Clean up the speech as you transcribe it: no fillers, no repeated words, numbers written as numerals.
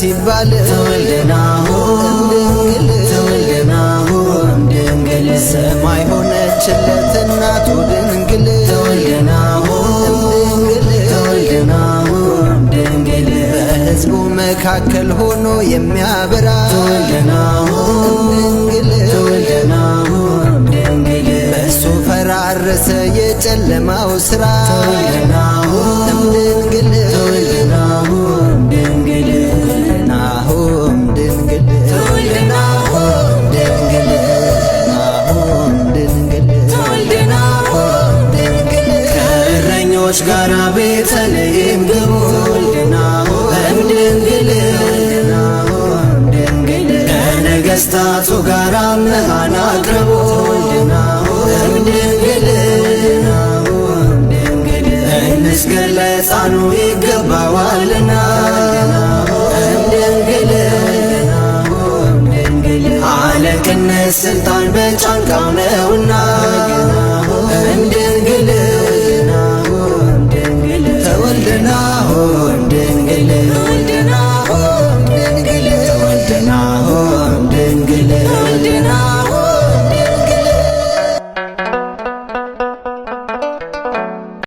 ሲባል ድንግል ሰማይ ሆነችለት እናቱ ድንግል በሕዝቡ መካከል ሆኖ የሚያበራ በእሱ ፈራረሰ የጨለማው ሥራ ከእረኞች ጋር ቤተልሔም ግቡ ከነገሥታቱ ጋር አምልሃን አቅርቡ እንስገድ ለሕፃኑ ይገባዋልና አለቅነት ሥልጣን በጫንቃው ነውና